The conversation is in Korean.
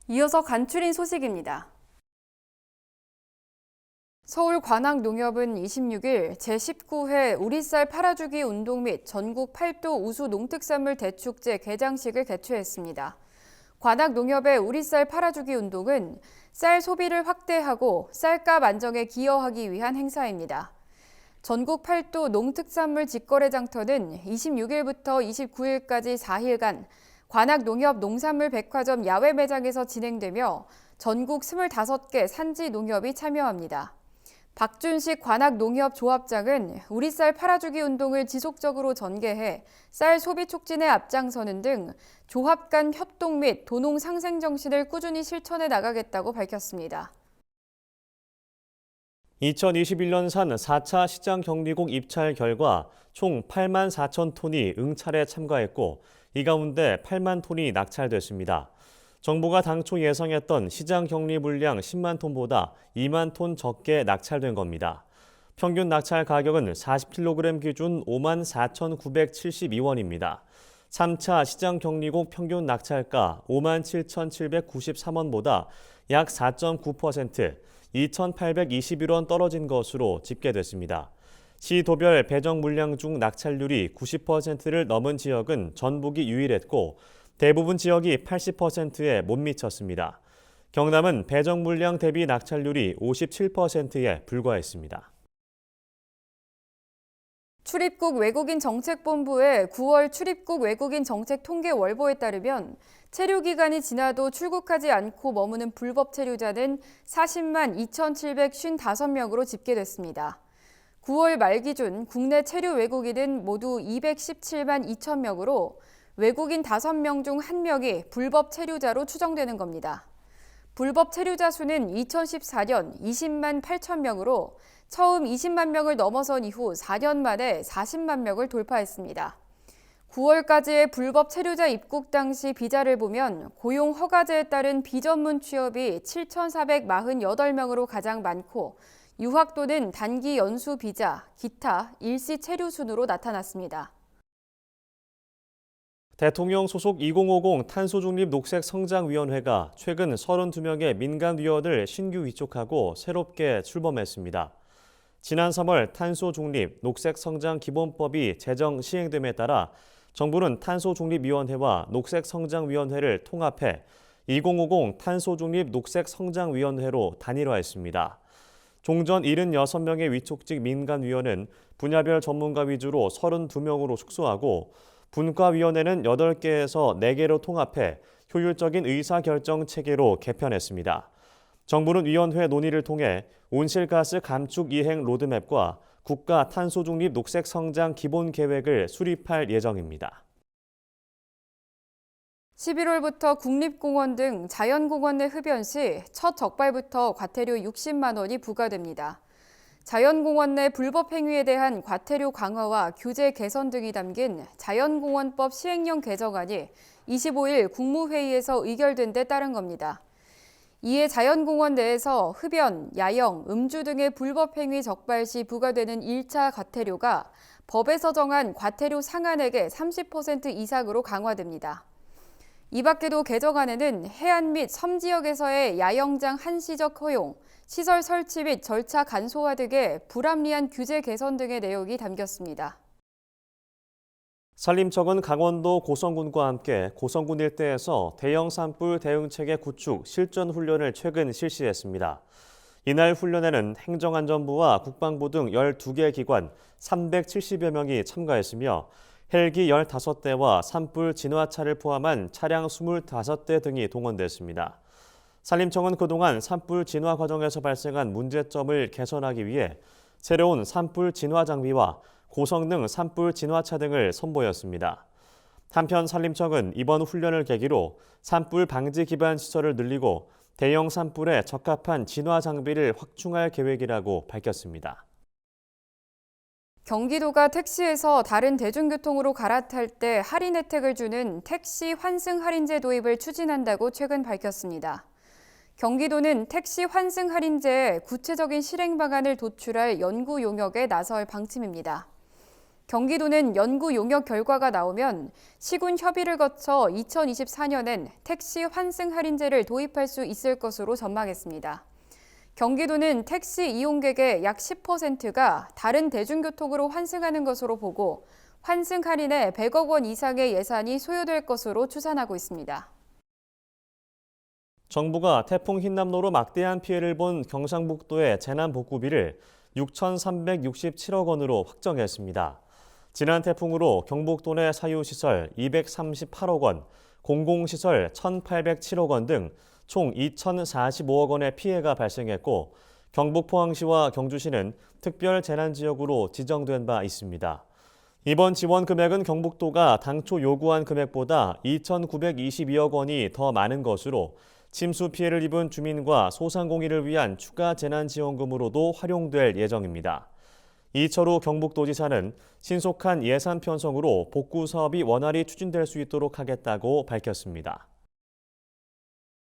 이어서 간추린 소식입니다. 서울 관악농협은 26일 제19회 우리쌀 팔아주기 운동 및 전국 8도 우수 농특산물 대축제 개장식을 개최했습니다. 관악농협의 우리쌀 팔아주기 운동은 쌀 소비를 확대하고 쌀값 안정에 기여하기 위한 행사입니다. 전국 8도 농특산물 직거래 장터는 26일부터 29일까지 4일간 관악농협 농산물 백화점 야외 매장에서 진행되며 전국 25개 산지 농협이 참여합니다. 박준식 관악농협 조합장은 우리쌀 팔아주기 운동을 지속적으로 전개해 쌀 소비 촉진에 앞장서는 등 조합 간 협동 및 도농 상생 정신을 꾸준히 실천해 나가겠다고 밝혔습니다. 2021년산 4차 시장경리국 입찰 결과 총 8만 4천 톤이 응찰에 참가했고 이 가운데 8만 톤이 낙찰됐습니다. 정부가 당초 예상했던 시장 격리 물량 10만 톤보다 2만 톤 적게 낙찰된 겁니다. 평균 낙찰 가격은 40kg 기준 5만 4,972원입니다. 3차 시장 격리국 평균 낙찰가 5만 7,793원보다 약 4.9%, 2,821원 떨어진 것으로 집계됐습니다. 시도별 배정 물량 중 낙찰률이 90%를 넘은 지역은 전북이 유일했고 대부분 지역이 80%에 못 미쳤습니다. 경남은 배정 물량 대비 낙찰률이 57%에 불과했습니다. 출입국 외국인 정책본부의 9월 출입국 외국인 정책 통계 월보에 따르면 체류 기간이 지나도 출국하지 않고 머무는 불법 체류자는 40만 2,755명으로 집계됐습니다. 9월 말 기준 국내 체류 외국인은 모두 217만 2천 명으로 외국인 5명 중 1명이 불법 체류자로 추정되는 겁니다. 불법 체류자 수는 2014년 20만 8천 명으로 처음 20만 명을 넘어선 이후 4년 만에 40만 명을 돌파했습니다. 9월까지의 불법 체류자 입국 당시 비자를 보면 고용 허가제에 따른 비전문 취업이 7,448명으로 가장 많고 유학 또는 단기 연수 비자, 기타, 일시 체류 순으로 나타났습니다. 대통령 소속 2050 탄소중립 녹색성장위원회가 최근 32명의 민간위원을 신규 위촉하고 새롭게 출범했습니다. 지난 3월 탄소중립 녹색성장기본법이 제정 시행됨에 따라 정부는 탄소중립위원회와 녹색성장위원회를 통합해 2050 탄소중립 녹색성장위원회로 단일화했습니다. 종전 76명의 위촉직 민간위원은 분야별 전문가 위주로 32명으로 축소하고 분과위원회는 8개에서 4개로 통합해 효율적인 의사결정 체계로 개편했습니다. 정부는 위원회 논의를 통해 온실가스 감축 이행 로드맵과 국가 탄소중립 녹색성장 기본계획을 수립할 예정입니다. 11월부터 국립공원 등 자연공원 내 흡연 시 첫 적발부터 과태료 60만 원이 부과됩니다. 자연공원 내 불법 행위에 대한 과태료 강화와 규제 개선 등이 담긴 자연공원법 시행령 개정안이 25일 국무회의에서 의결된 데 따른 겁니다. 이에 자연공원 내에서 흡연, 야영, 음주 등의 불법 행위 적발 시 부과되는 1차 과태료가 법에서 정한 과태료 상한액의 30% 이상으로 강화됩니다. 이 밖에도 개정안에는 해안 및 섬 지역에서의 야영장 한시적 허용, 시설 설치 및 절차 간소화 등의 불합리한 규제 개선 등의 내용이 담겼습니다. 산림청은 강원도 고성군과 함께 고성군 일대에서 대형 산불 대응체계 구축 실전 훈련을 최근 실시했습니다. 이날 훈련에는 행정안전부와 국방부 등 12개 기관 370여 명이 참가했으며 헬기 15대와 산불 진화차를 포함한 차량 25대 등이 동원됐습니다. 산림청은 그동안 산불 진화 과정에서 발생한 문제점을 개선하기 위해 새로운 산불 진화 장비와 고성능 산불 진화차 등을 선보였습니다. 한편 산림청은 이번 훈련을 계기로 산불 방지 기반 시설을 늘리고 대형 산불에 적합한 진화 장비를 확충할 계획이라고 밝혔습니다. 경기도가 택시에서 다른 대중교통으로 갈아탈 때 할인 혜택을 주는 택시 환승 할인제 도입을 추진한다고 최근 밝혔습니다. 경기도는 택시 환승 할인제의 구체적인 실행 방안을 도출할 연구 용역에 나설 방침입니다. 경기도는 연구 용역 결과가 나오면 시군 협의를 거쳐 2024년엔 택시 환승 할인제를 도입할 수 있을 것으로 전망했습니다. 경기도는 택시 이용객의 약 10%가 다른 대중교통으로 환승하는 것으로 보고 환승 할인에 100억 원 이상의 예산이 소요될 것으로 추산하고 있습니다. 정부가 태풍 흰남노로 막대한 피해를 본 경상북도의 재난복구비를 6,367억 원으로 확정했습니다. 지난 태풍으로 경북도 내 사유시설 238억 원, 공공시설 1,807억 원 등 총 2,045억 원의 피해가 발생했고 경북 포항시와 경주시는 특별 재난지역으로 지정된 바 있습니다. 이번 지원 금액은 경북도가 당초 요구한 금액보다 2,922억 원이 더 많은 것으로 침수 피해를 입은 주민과 소상공인을 위한 추가 재난지원금으로도 활용될 예정입니다. 이철우 경북도지사는 신속한 예산 편성으로 복구 사업이 원활히 추진될 수 있도록 하겠다고 밝혔습니다.